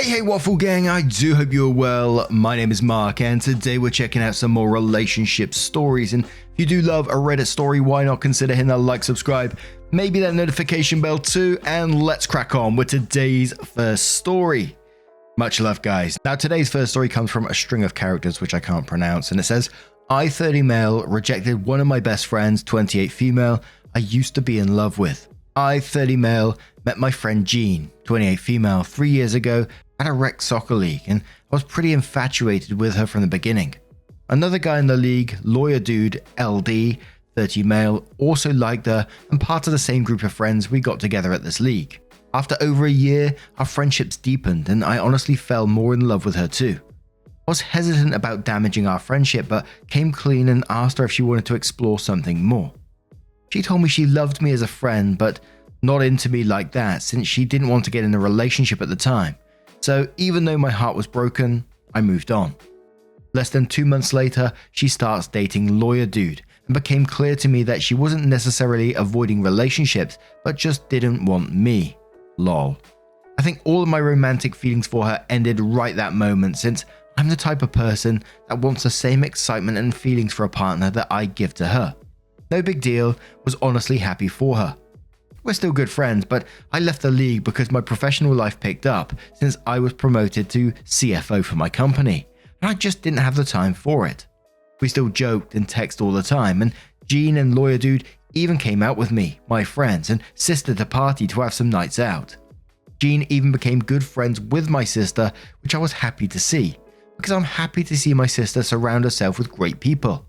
Hey Waffle Gang, I do hope you're well. My name is Mark and today we're checking out some more relationship stories, and if you do love a Reddit story, why not consider hitting that like, subscribe, maybe that notification bell too, and let's crack on with today's first story. Much love guys. Now today's first story comes from a string of characters which I can't pronounce, and it says, I 30 male rejected one of my best friends, 28 female, I used to be in love with. I 30 male met my friend Jean, 28 female, 3 years ago at a rec soccer league, and I was pretty infatuated with her from the beginning. Another guy in the league, lawyer dude LD, 30 male, also liked her, and part of the same group of friends we got together at this league. After over a year, our friendships deepened and I honestly fell more in love with her too. I was hesitant about damaging our friendship, but came clean and asked her if she wanted to explore something more. She told me she loved me as a friend, but not into me like that since she didn't want to get in a relationship at the time. So even though my heart was broken, I moved on. Less than 2 months later, she starts dating lawyer dude and became clear to me that she wasn't necessarily avoiding relationships, but just didn't want me. Lol. I think all of my romantic feelings for her ended right that moment since I'm the type of person that wants the same excitement and feelings for a partner that I give to her. No big deal, was honestly happy for her. We're still good friends, but I left the league because my professional life picked up since I was promoted to CFO for my company, and I just didn't have the time for it. We still joked and text all the time, and Jean and lawyer dude even came out with me, my friends, and sister to party to have some nights out. Jean even became good friends with my sister, which I was happy to see, because I'm happy to see my sister surround herself with great people.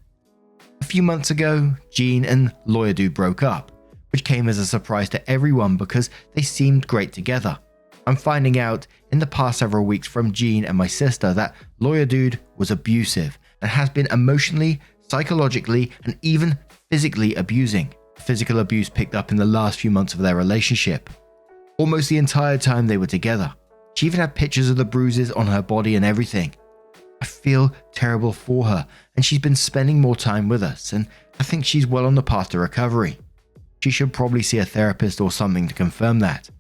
A few months ago, Jean and lawyer dude broke up, which came as a surprise to everyone because they seemed great together. I'm finding out in the past several weeks from Jean and my sister that lawyer dude was abusive and has been emotionally, psychologically, and even physically abusing. Physical abuse picked up in the last few months of their relationship. Almost the entire time they were together. She even had pictures of the bruises on her body and everything. I feel terrible for her, and she's been spending more time with us, and I think she's well on the path to recovery. She should probably see a therapist or something to confirm that.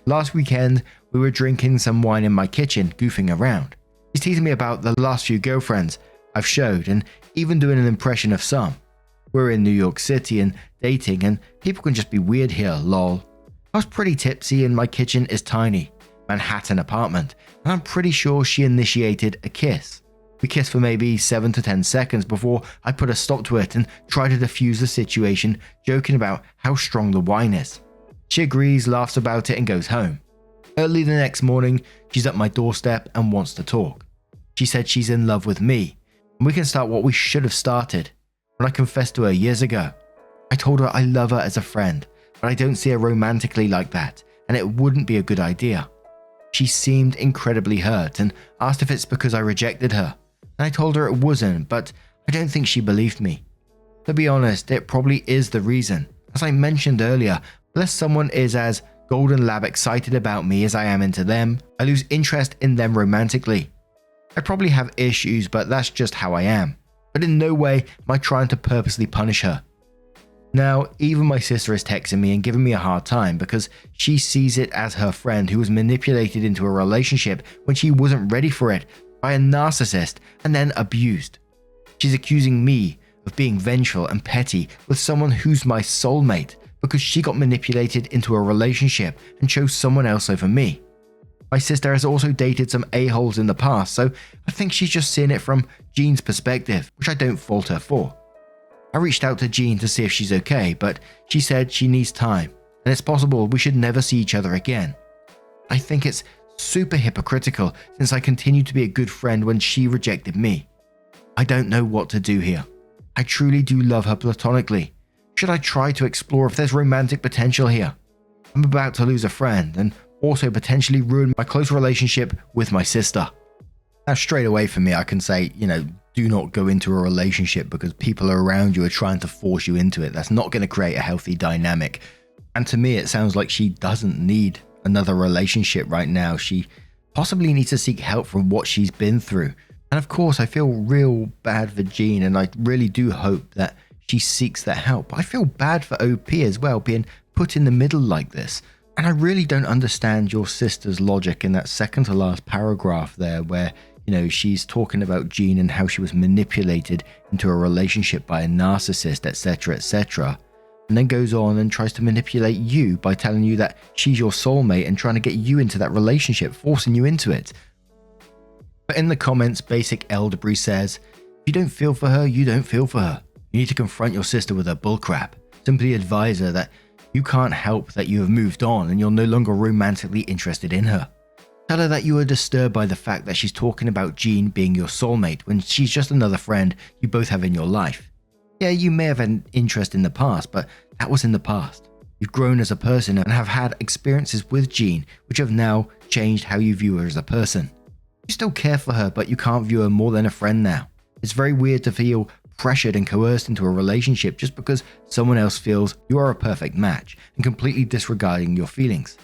Last weekend, we were drinking some wine in my kitchen, goofing around. She's teasing me about the last few girlfriends I've showed and even doing an impression of some. We're in New York City and dating, and people can just be weird here, lol. I was pretty tipsy and my kitchen is tiny, Manhattan apartment, and I'm pretty sure she initiated a kiss. We kissed for maybe 7 to 10 seconds before I put a stop to it and tried to defuse the situation, joking about how strong the wine is. She agrees, laughs about it, and goes home. Early the next morning, she's at my doorstep and wants to talk. She said she's in love with me, and we can start what we should have started when I confessed to her years ago. I told her I love her as a friend, but I don't see her romantically like that, and it wouldn't be a good idea. She seemed incredibly hurt and asked if it's because I rejected her. And I told her it wasn't, but I don't think she believed me. To be honest, it probably is the reason. As I mentioned earlier, unless someone is as Golden Lab excited about me as I am into them, I lose interest in them romantically. I probably have issues, but that's just how I am. But in no way am I trying to purposely punish her. Now, even my sister is texting me and giving me a hard time because she sees it as her friend who was manipulated into a relationship when she wasn't ready for it by a narcissist and then abused. She's accusing me of being vengeful and petty with someone who's my soulmate because she got manipulated into a relationship and chose someone else over me. My sister has also dated some a-holes in the past, so I think she's just seeing it from Jean's perspective, which I don't fault her for. I reached out to Jean to see if she's okay, but she said she needs time, and it's possible we should never see each other again. I think it's super hypocritical since I continued to be a good friend when she rejected me. I don't know what to do here. I truly do love her platonically. Should I try to explore if there's romantic potential here? I'm about to lose a friend and also potentially ruin my close relationship with my sister. Now straight away for me I can say, do not go into a relationship because people around you are trying to force you into it. That's not going to create a healthy dynamic. And to me it sounds like she doesn't need another relationship right now. She possibly needs to seek help from what she's been through. And of course I feel real bad for Jean, and I really do hope that she seeks that help. I feel bad for OP as well, being put in the middle like this. And I really don't understand your sister's logic in that second to last paragraph there where, she's talking about Jean and how she was manipulated into a relationship by a narcissist, etc., etc. And then goes on and tries to manipulate you by telling you that she's your soulmate and trying to get you into that relationship, forcing you into it. But in the comments, Basic Elderberry says, if you don't feel for her, you don't feel for her. You need to confront your sister with her bullcrap. Simply advise her that you can't help that you have moved on and you're no longer romantically interested in her. Tell her that you are disturbed by the fact that she's talking about Jean being your soulmate when she's just another friend you both have in your life. Yeah, you may have had an interest in the past, but that was in the past. You've grown as a person and have had experiences with Jean which have now changed how you view her as a person. You still care for her, but you can't view her more than a friend now. It's very weird to feel pressured and coerced into a relationship just because someone else feels you are a perfect match and completely disregarding your feelings.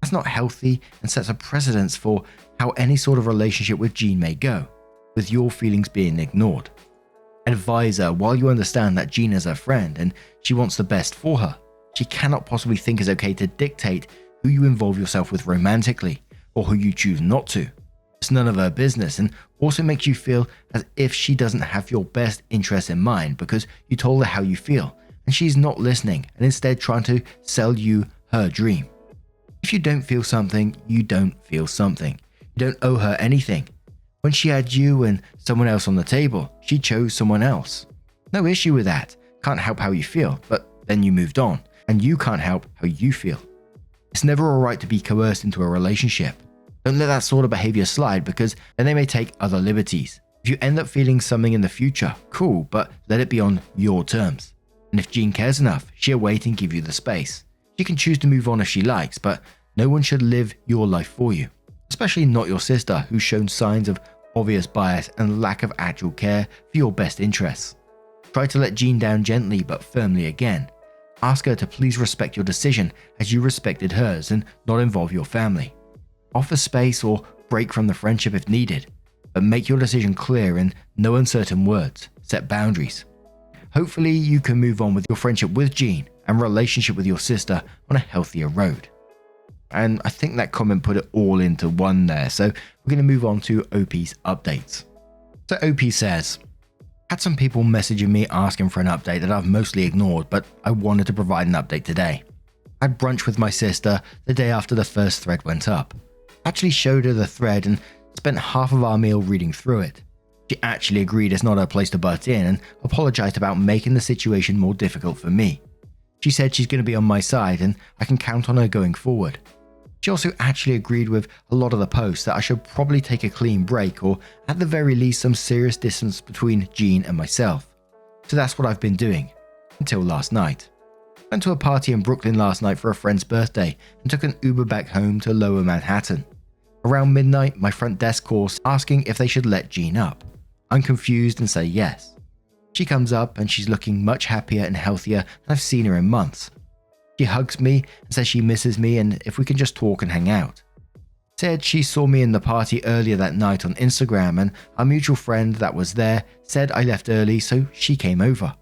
That's not healthy and sets a precedence for how any sort of relationship with Jean may go, with your feelings being ignored. Advise her while you understand that Jean is her friend and she wants the best for her. She cannot possibly think it's okay to dictate who you involve yourself with romantically or who you choose not to. It's none of her business and also makes you feel as if she doesn't have your best interests in mind because you told her how you feel and she's not listening and instead trying to sell you her dream. If you don't feel something, you don't feel something. You don't owe her anything. When she had you and someone else on the table, she chose someone else. No issue with that. Can't help how you feel, but then you moved on and you can't help how you feel. It's never alright to be coerced into a relationship. Don't let that sort of behavior slide because then they may take other liberties. If you end up feeling something in the future, cool, but let it be on your terms. And if Jean cares enough, she'll wait and give you the space. She can choose to move on if she likes, but no one should live your life for you. Especially not your sister, who's shown signs of obvious bias and lack of actual care for your best interests. Try to let Jean down gently but firmly again. Ask her to please respect your decision as you respected hers and not involve your family. Offer space or break from the friendship if needed, but make your decision clear in no uncertain words. Set boundaries. Hopefully you can move on with your friendship with Jean and relationship with your sister on a healthier road. And I think that comment put it all into one there, so we're going to move on to OP's updates. So OP says, had some people messaging me asking for an update that I've mostly ignored, but I wanted to provide an update today. I had brunch with my sister the day after the first thread went up. I actually showed her the thread and spent half of our meal reading through it. She actually agreed it's not her place to butt in and apologized about making the situation more difficult for me. She said she's going to be on my side and I can count on her going forward. She also actually agreed with a lot of the posts that I should probably take a clean break or at the very least some serious distance between Jean and myself. So that's what I've been doing, until last night. Went to a party in Brooklyn last night for a friend's birthday and took an Uber back home to Lower Manhattan. Around midnight, my front desk calls asking if they should let Jean up. I'm confused and say yes. She comes up and she's looking much happier and healthier than I've seen her in months. She hugs me and says she misses me and if we can just talk and hang out. Said she saw me in the party earlier that night on Instagram and our mutual friend that was there said I left early so she came over.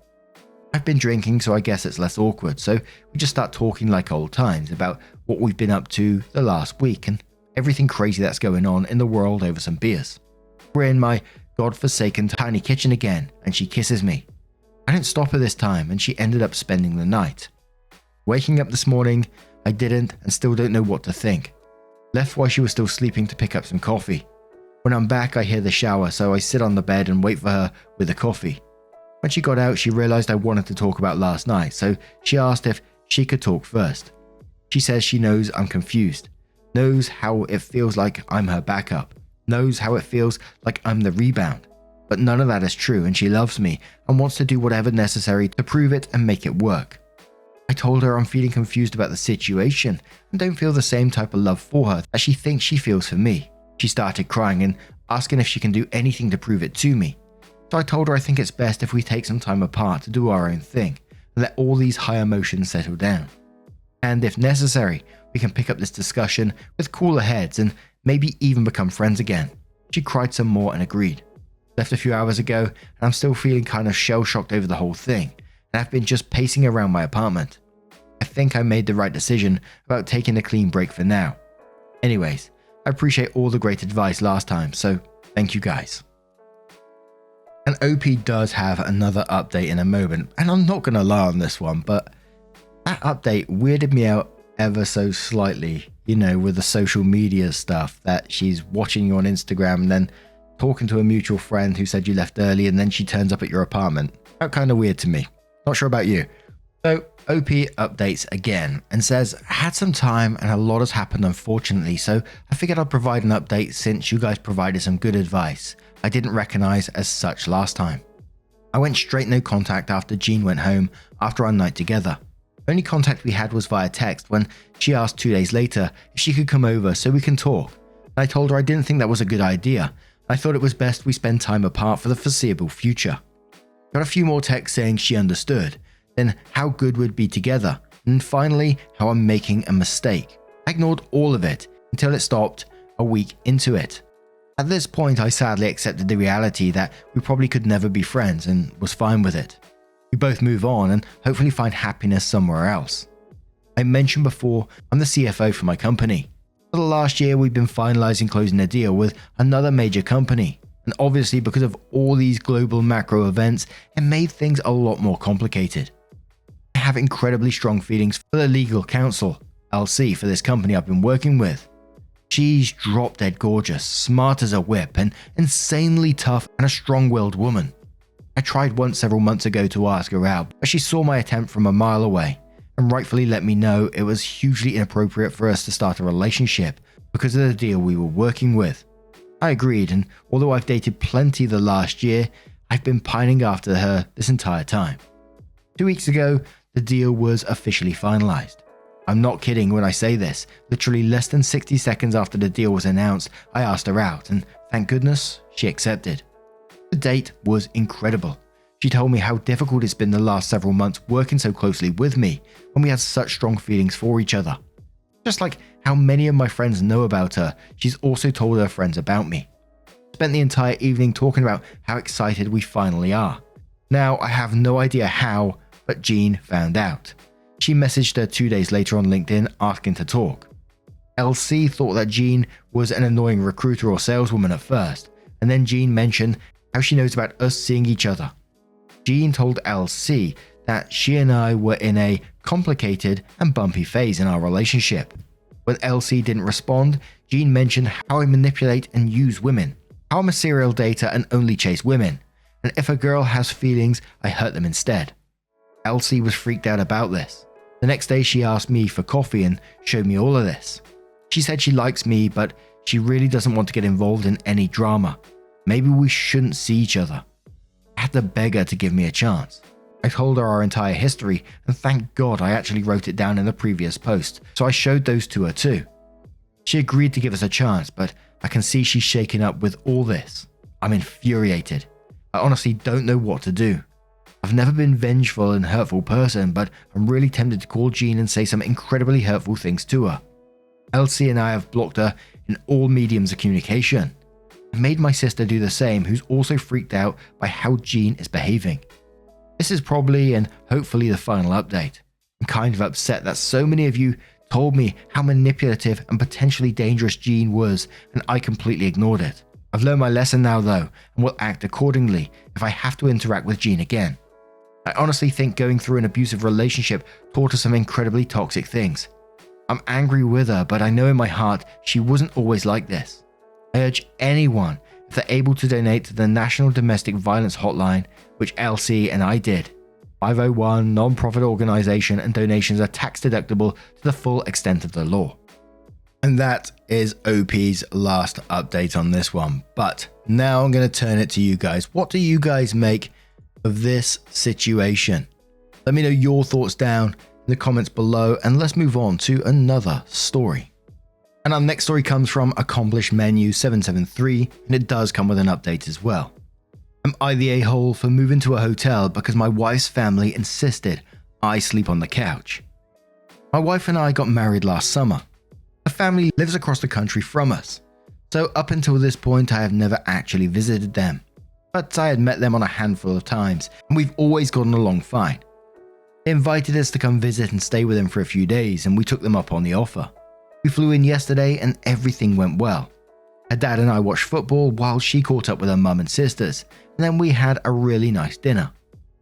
I've been drinking so I guess it's less awkward, so we just start talking like old times about what we've been up to the last week and everything crazy that's going on in the world over some beers. We're in my godforsaken tiny kitchen again and she kisses me. I didn't stop her this time and she ended up spending the night. Waking up this morning, I didn't and still don't know what to think. Left while she was still sleeping to pick up some coffee. When I'm back, I hear the shower, so I sit on the bed and wait for her with the coffee. When she got out, she realized I wanted to talk about last night, so she asked if she could talk first. She says she knows I'm confused, knows how it feels like I'm her backup, knows how it feels like I'm the rebound. But none of that is true and she loves me and wants to do whatever necessary to prove it and make it work. I told her I'm feeling confused about the situation and don't feel the same type of love for her that she thinks she feels for me. She started crying and asking if she can do anything to prove it to me. So I told her I think it's best if we take some time apart to do our own thing and let all these high emotions settle down. And if necessary, we can pick up this discussion with cooler heads and maybe even become friends again. She cried some more and agreed. Left a few hours ago and I'm still feeling kind of shell-shocked over the whole thing. And I've been just pacing around my apartment. I think I made the right decision about taking a clean break for now. Anyways, I appreciate all the great advice last time, so thank you guys. And OP does have another update in a moment, and I'm not going to lie on this one, but that update weirded me out ever so slightly, with the social media stuff that she's watching you on Instagram and then talking to a mutual friend who said you left early and then she turns up at your apartment. That kind of weird to me. Not sure about you. So OP updates again and says, I had some time and a lot has happened unfortunately, so I figured I'd provide an update since you guys provided some good advice I didn't recognize as such last time. I went straight no contact after Jean went home after our night together. Only contact we had was via text when she asked 2 days later if she could come over so we can talk. I told her I didn't think that was a good idea. I thought it was best we spend time apart for the foreseeable future. Got a few more texts saying she understood, then how good we'd be together, and finally how I'm making a mistake. I ignored all of it until it stopped a week into it. At this point, I sadly accepted the reality that we probably could never be friends and was fine with it. We both move on and hopefully find happiness somewhere else. I mentioned before, I'm the CFO for my company. For the last year, we've been finalizing closing a deal with another major company. And obviously, because of all these global macro events, it made things a lot more complicated. I have incredibly strong feelings for the legal counsel, LC, for this company I've been working with. She's drop dead gorgeous, smart as a whip, and insanely tough and a strong-willed woman. I tried once several months ago to ask her out, but she saw my attempt from a mile away and rightfully let me know it was hugely inappropriate for us to start a relationship because of the deal we were working with. I agreed, and although I've dated plenty the last year, I've been pining after her this entire time. 2 weeks ago, the deal was officially finalized. I'm not kidding when I say this. Literally less than 60 seconds after the deal was announced, I asked her out, and thank goodness she accepted. The date was incredible. She told me how difficult it's been the last several months working so closely with me when we had such strong feelings for each other. Just like how many of my friends know about her, she's also told her friends about me. Spent the entire evening talking about how excited we finally are. Now, I have no idea how, but Jean found out. She messaged her 2 days later on LinkedIn asking to talk. LC thought that Jean was an annoying recruiter or saleswoman at first, and then Jean mentioned how she knows about us seeing each other. Jean told LC that she and I were in a complicated and bumpy phase in our relationship. When LC didn't respond, Jean mentioned how I manipulate and use women, how I'm a serial dater and only chase women, and if a girl has feelings, I hurt them instead. LC was freaked out about this. The next day she asked me for coffee and showed me all of this. She said she likes me, but she really doesn't want to get involved in any drama. Maybe we shouldn't see each other. I had to beg her to give me a chance. I told her our entire history, and thank God I actually wrote it down in the previous post, so I showed those to her too. She agreed to give us a chance, but I can see she's shaken up with all this. I'm infuriated. I honestly don't know what to do. I've never been vengeful and hurtful person, but I'm really tempted to call Jean and say some incredibly hurtful things to her. Elsie and I have blocked her in all mediums of communication. I've made my sister do the same, who's also freaked out by how Jean is behaving. This is probably and hopefully the final update. I'm kind of upset that so many of you told me how manipulative and potentially dangerous Jean was, and I completely ignored it. I've learned my lesson now though, and will act accordingly if I have to interact with Jean again. I honestly think going through an abusive relationship taught her some incredibly toxic things. I'm angry with her, but I know in my heart she wasn't always like this. I urge anyone, if they're able to donate to the National Domestic Violence Hotline, which LC and I did. 501 non-profit organization, and donations are tax deductible to the full extent of the law. And that is OP's last update on this one. But now I'm going to turn it to you guys. What do you guys make of this situation? Let me know your thoughts down in the comments below, and let's move on to another story. And our next story comes from Accomplished Menu 773, and it does come with an update as well. Am I the a-hole for moving to a hotel because my wife's family insisted I sleep on the couch? My wife and I got married last summer. Her family lives across the country from us, so up until this point I have never actually visited them. But I had met them on a handful of times, and we've always gotten along fine. They invited us to come visit and stay with them for a few days, and we took them up on the offer. We flew in yesterday and everything went well. Her dad and I watched football while she caught up with her mum and sisters, and then we had a really nice dinner.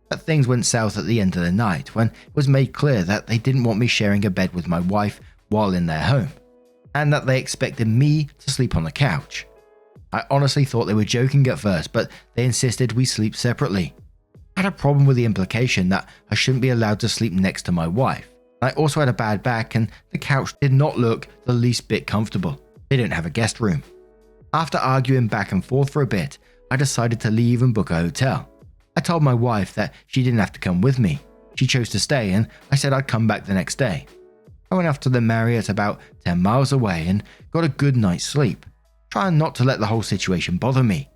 But things went south at the end of the night when it was made clear that they didn't want me sharing a bed with my wife while in their home, and that they expected me to sleep on the couch. I honestly thought they were joking at first, but they insisted we sleep separately. I had a problem with the implication that I shouldn't be allowed to sleep next to my wife. I also had a bad back and the couch did not look the least bit comfortable. They didn't have a guest room. After arguing back and forth for a bit, I decided to leave and book a hotel. I told my wife that she didn't have to come with me. She chose to stay and I said I'd come back the next day. I went off to the Marriott about 10 miles away and got a good night's sleep, trying not to let the whole situation bother me.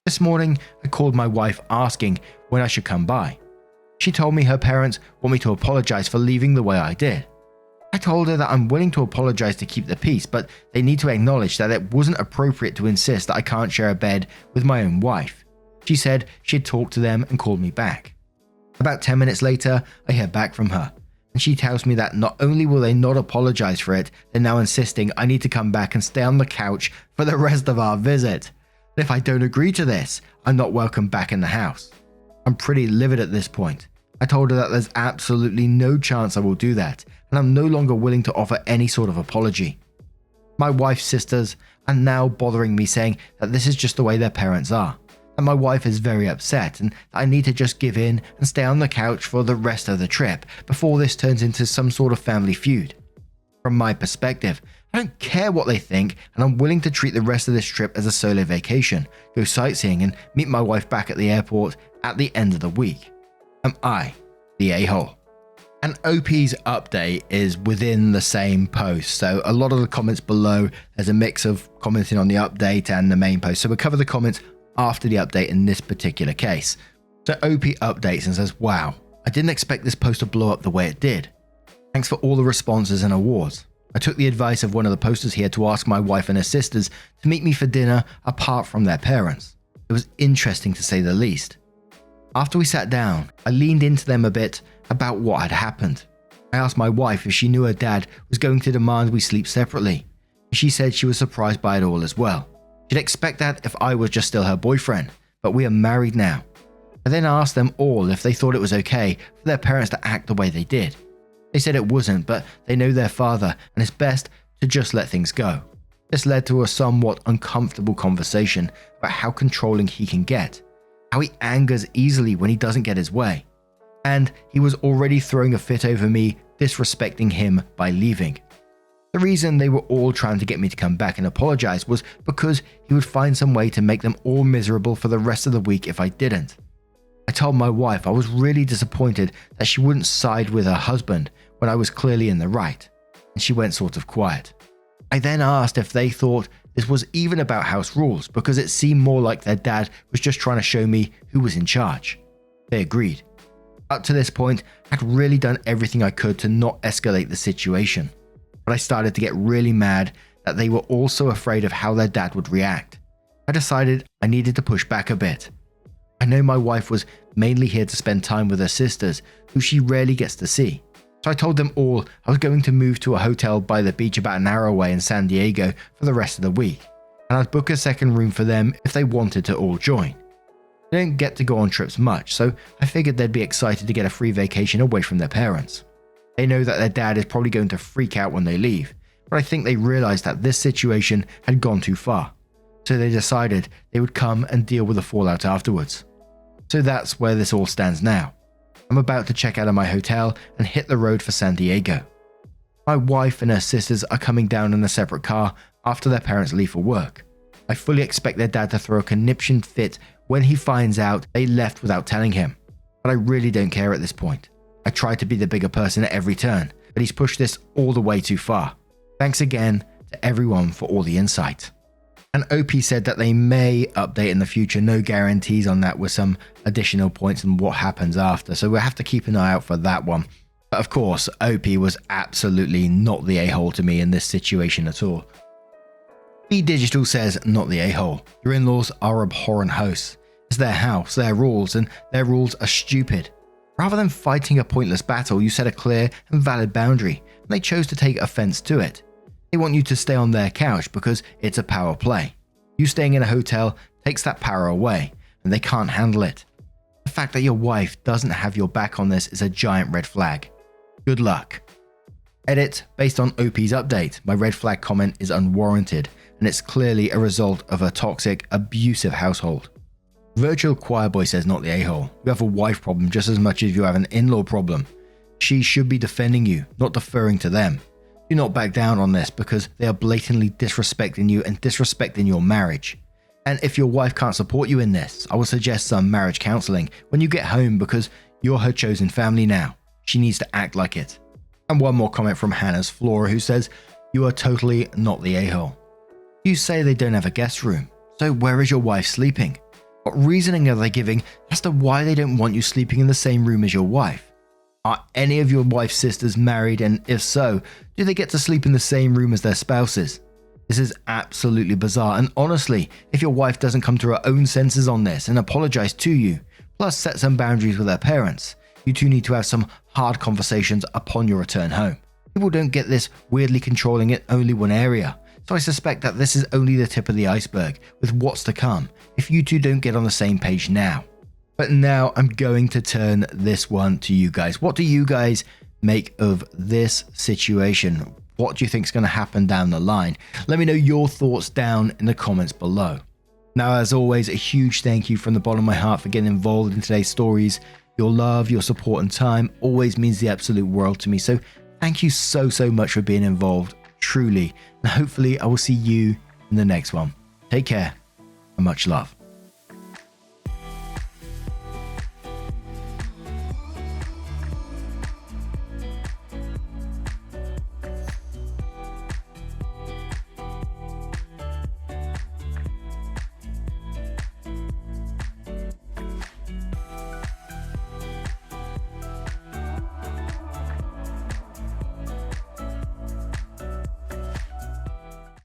This morning, I called my wife asking when I should come by. She told me her parents want me to apologize for leaving the way I did. I told her that I'm willing to apologize to keep the peace, but they need to acknowledge that it wasn't appropriate to insist that I can't share a bed with my own wife. She said she'd talked to them and called me back. About 10 minutes later, I hear back from her, and she tells me that not only will they not apologize for it, they're now insisting I need to come back and stay on the couch for the rest of our visit. And if I don't agree to this, I'm not welcome back in the house. I'm pretty livid at this point. I told her that there's absolutely no chance I will do that, and I'm no longer willing to offer any sort of apology. My wife's sisters are now bothering me, saying that this is just the way their parents are, and my wife is very upset and that I need to just give in and stay on the couch for the rest of the trip before this turns into some sort of family feud. From my perspective, I don't care what they think, and I'm willing to treat the rest of this trip as a solo vacation, go sightseeing and meet my wife back at the airport at the end of the week. Am I the a-hole? And OP's update is within the same post, so a lot of the comments below, there's a mix of commenting on the update and the main post, so we'll cover the comments after the update in this particular case. So OP updates and says, "Wow, I didn't expect this post to blow up the way it did. Thanks for all the responses and awards. I took the advice of one of the posters here to ask my wife and her sisters to meet me for dinner apart from their parents. It was interesting to say the least. After we sat down, I leaned into them a bit about what had happened. I asked my wife if she knew her dad was going to demand we sleep separately, and she said she was surprised by it all as well. She'd expect that if I was just still her boyfriend, but we are married now. I then asked them all if they thought it was okay for their parents to act the way they did. They said it wasn't, but they know their father and it's best to just let things go. This led to a somewhat uncomfortable conversation about how controlling he can get, how he angers easily when he doesn't get his way, and he was already throwing a fit over me disrespecting him by leaving. The reason they were all trying to get me to come back and apologize was because he would find some way to make them all miserable for the rest of the week if I didn't. I told my wife I was really disappointed that she wouldn't side with her husband when I was clearly in the right, and she went sort of quiet. I then asked if they thought this was even about house rules because it seemed more like their dad was just trying to show me who was in charge. They agreed. Up to this point, I'd really done everything I could to not escalate the situation, but I started to get really mad that they were all so afraid of how their dad would react. I decided I needed to push back a bit. I know my wife was mainly here to spend time with her sisters, who she rarely gets to see. So I told them all I was going to move to a hotel by the beach about an hour away in San Diego for the rest of the week, and I'd book a second room for them if they wanted to all join. They don't get to go on trips much, so I figured they'd be excited to get a free vacation away from their parents. They know that their dad is probably going to freak out when they leave, but I think they realized that this situation had gone too far, so they decided they would come and deal with the fallout afterwards. So that's where this all stands now. I'm about to check out of my hotel and hit the road for San Diego. My wife and her sisters are coming down in a separate car after their parents leave for work. I fully expect their dad to throw a conniption fit when he finds out they left without telling him, but I really don't care at this point. I try to be the bigger person at every turn, but he's pushed this all the way too far. Thanks again to everyone for all the insight. And OP said that they may update in the future, no guarantees on that with some additional points and what happens after, so we'll have to keep an eye out for that one. But of course, OP was absolutely not the a-hole to me in this situation at all. B Digital says, not the a-hole. Your in-laws are abhorrent hosts. It's their house, their rules, and their rules are stupid. Rather than fighting a pointless battle, you set a clear and valid boundary, and they chose to take offense to it. They want you to stay on their couch because it's a power play. You staying in a hotel takes that power away, and they can't handle it. The fact that your wife doesn't have your back on this is a giant red flag. Good luck. Edit, based on OP's update, my red flag comment is unwarranted, and it's clearly a result of a toxic, abusive household. Virtual Choir Boy says not the a-hole. You have a wife problem just as much as you have an in-law problem. She should be defending you, not deferring to them. Do not back down on this because they are blatantly disrespecting you and disrespecting your marriage. And if your wife can't support you in this, I would suggest some marriage counseling when you get home because you're her chosen family now. She needs to act like it. And one more comment from Hannah's Flora, who says, you are totally not the a-hole. You say they don't have a guest room, so where is your wife sleeping? What reasoning are they giving as to why they don't want you sleeping in the same room as your wife? Are any of your wife's sisters married, and if so, do they get to sleep in the same room as their spouses? This is absolutely bizarre, and honestly, if your wife doesn't come to her own senses on this and apologize to you, plus set some boundaries with her parents, you two need to have some hard conversations upon your return home. People don't get this weirdly controlling in only one area, so I suspect that this is only the tip of the iceberg with what's to come if you two don't get on the same page now. But now I'm going to turn this one to you guys. What do you guys make of this situation? What do you think is going to happen down the line? Let me know your thoughts down in the comments below. Now, as always, a huge thank you from the bottom of my heart for getting involved in today's stories. Your love, your support and time always means the absolute world to me. So thank you so much for being involved, truly. And hopefully I will see you in the next one. Take care and much love.